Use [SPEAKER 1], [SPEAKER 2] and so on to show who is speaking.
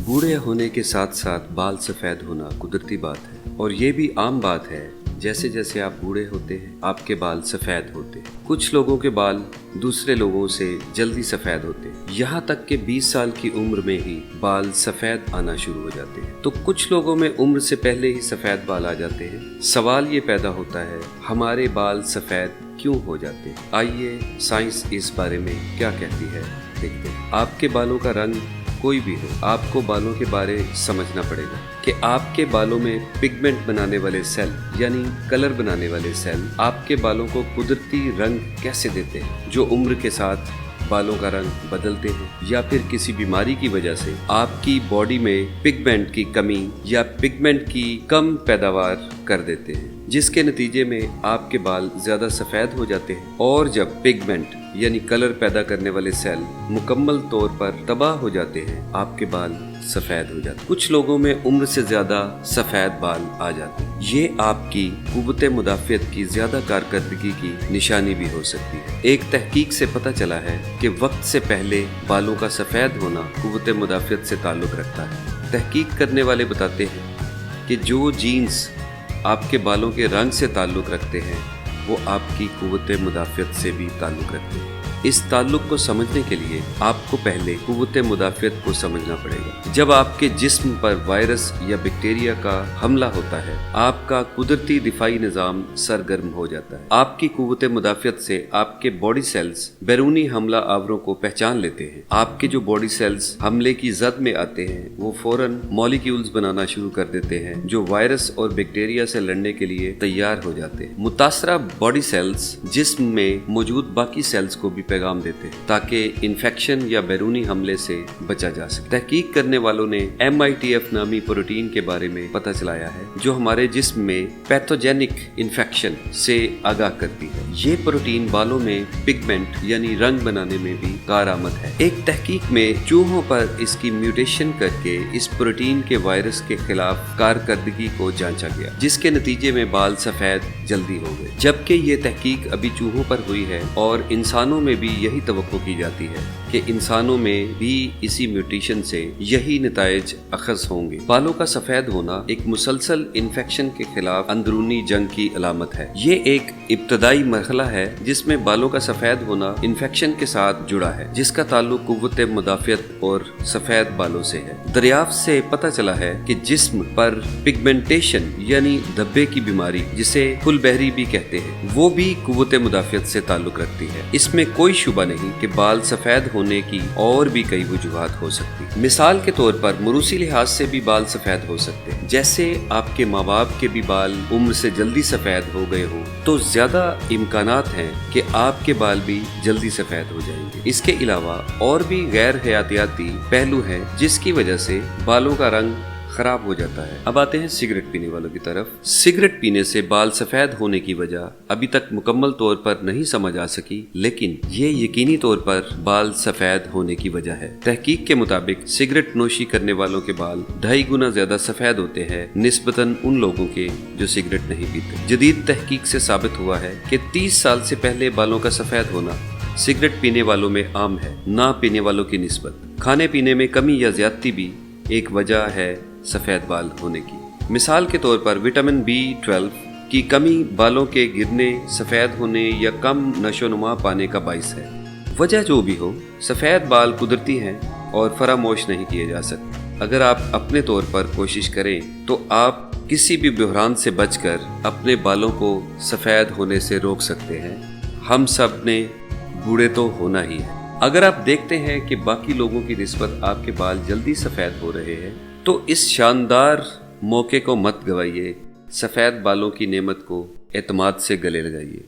[SPEAKER 1] बूढ़े होने के साथ साथ बाल सफ़ेद होना कुदरती बात है और ये भी आम बात है। जैसे जैसे आप बूढ़े होते हैं आपके बाल सफ़ेद होते हैं। कुछ लोगों के बाल दूसरे लोगों से जल्दी सफ़ेद होते हैं, यहाँ तक कि 20 साल की उम्र में ही बाल सफ़ेद आना शुरू हो जाते हैं। तो कुछ लोगों में उम्र से पहले ही सफ़ेद बाल आ जाते हैं। सवाल ये पैदा होता है, हमारे बाल सफ़ेद क्यों हो जाते हैं? आइए साइंस इस बारे में क्या कहती है देखते हैं। आपके बालों का रंग कोई भी हो, आपको बालों के बारे समझना पड़ेगा कि आपके बालों में पिगमेंट बनाने वाले सेल यानी कलर बनाने वाले सेल आपके बालों को कुदरती रंग कैसे देते हैं, जो उम्र के साथ बालों का रंग बदलते हैं या फिर किसी बीमारी की वजह से आपकी बॉडी में पिगमेंट की कमी या पिगमेंट की कम पैदावार कर देते हैं, जिसके नतीजे में आपके बाल ज्यादा सफेद हो जाते हैं। और जब पिगमेंट यानी कलर पैदा करने वाले सेल मुकम्मल तौर पर तबाह हो जाते हैं, आपके बाल सफेद हो जाते हैं। कुछ लोगों में उम्र से ज्यादा सफेद बाल आ जाते हैं। ये आपकी कुव्वते मुदाफ़ियत की ज्यादा कारकर्दगी की निशानी भी हो सकती है। एक तहकीक से पता चला है कि वक्त से पहले बालों का सफेद होना कुव्वते मुदाफ़ियत से ताल्लुक रखता है। तहकीक करने वाले बताते हैं कि जो जीन्स आपके बालों के रंग से ताल्लुक रखते हैं वो आपकी कुव्वते मुदाफ़ियत से भी ताल्लुक रखते हैं। इस ताल्लुक को समझने के लिए आपको पहले कुव्वते मुदाफ़ियत को समझना पड़ेगा। जब आपके जिस्म पर वायरस या बैक्टीरिया का हमला होता है, आपका कुदरती दिफाई निज़ाम सरगर्म हो जाता है। आपकी कुव्वते मुदाफ़ियत से आपके बॉडी सेल्स बैरूनी हमला आवरों को पहचान लेते हैं। आपके जो बॉडी सेल्स हमले की जद में आते हैं वो फौरन मॉलिक्यूल्स बनाना शुरू कर देते हैं, जो वायरस और बैक्टीरिया से लड़ने के लिए तैयार हो जाते हैं। मुतासरा बॉडी सेल्स जिस्म में मौजूद बाकी सेल्स को भी पैगाम देते हैं ताकि इन्फेक्शन या बैरूनी हमले से बचा जा सके। तहकीक करने वालों ने MITF नामी प्रोटीन के बारे में पता चलाया है, जो हमारे जिस्म में पैथोजेनिक इन्फेक्शन से आगाह करती है। ये प्रोटीन बालों में पिगमेंट यानी रंग बनाने में भी कारआमद है। एक तहकीक में चूहों पर इसकी म्यूटेशन करके इस प्रोटीन के वायरस के खिलाफ कारकर्दगी को जांचा गया, जिसके नतीजे में बाल सफेद जल्दी हो गए। जबकि ये तहकीक अभी चूहों पर हुई है और इंसानों में भी यही तवक्को की जाती है कि इंसानों में भी इसी म्यूटेशन से यही नताइज अखज़ होंगे। बालों का सफेद होना एक मुसलसल इन्फेक्शन के खिलाफ अंदरूनी जंग की अलामत है। ये एक इब्तदाई मरहला है जिसमें बालों का सफेद होना इन्फेक्शन के साथ जुड़ा है, जिसका ताल्लुक कुव्वते मुदाफ़ियत और सफेद बालों से है। दरियाफ्त से पता चला है कि जिस्म पर पिगमेंटेशन यानी धब्बे की बीमारी, जिसे फुलबहरी भी कहते हैं, वो भी कुव्वते मुदाफ़ियत से ताल्लुक रखती है। इसमें कोई शुबा नहीं कि बाल सफेद होने की और भी कई वजूहात हो सकती है। मिसाल के तौर पर मरूसी लिहाज से भी बाल सफेद हो सकते हैं। जैसे आपके माँ बाप के भी बाल उम्र से जल्दी सफेद हो गए हो तो ज्यादा इम्कानात हैं कि आपके बाल भी जल्दी सफेद हो जाएंगे। इसके अलावा और भी गैर हयातियाती पहलू हैं जिसकी वजह से बालों का रंग खराब हो जाता है। अब आते हैं सिगरेट पीने वालों की तरफ। सिगरेट पीने से बाल सफेद होने की वजह अभी तक मुकम्मल तौर पर नहीं समझ आ सकी, लेकिन ये यकीनी तौर पर बाल सफेद होने की वजह है। तहकीक के मुताबिक सिगरेट नोशी करने वालों के बाल 2.5 गुना ज्यादा सफेद होते हैं निस्बतन उन लोगों के जो सिगरेट नहीं पीते। जदीद तहकीक से साबित हुआ है कि 30 साल से पहले बालों का सफेद होना सिगरेट पीने वालों में आम है, ना पीने वालों की निस्बत। खाने पीने में कमी या ज्यादती भी एक वजह है सफेद बाल होने की। मिसाल के तौर पर विटामिन B12 की कमी बालों के गिरने, सफेद होने या कम नशोनुमा पाने का बाइस है। वजह जो भी हो, सफेद बाल कुदरती हैं और फरामोश नहीं किए जा सकते। अगर आप अपने तौर पर कोशिश करें तो आप किसी भी बहरान से बचकर अपने बालों को सफेद होने से रोक सकते हैं। हम सब ने बूढ़े तो होना ही है। अगर आप देखते हैं कि बाकी लोगों की निस्बत आपके बाल जल्दी सफेद हो रहे हैं तो इस शानदार मौके को मत गवाइए। सफेद बालों की नेमत को एतमाद से गले लगाइए।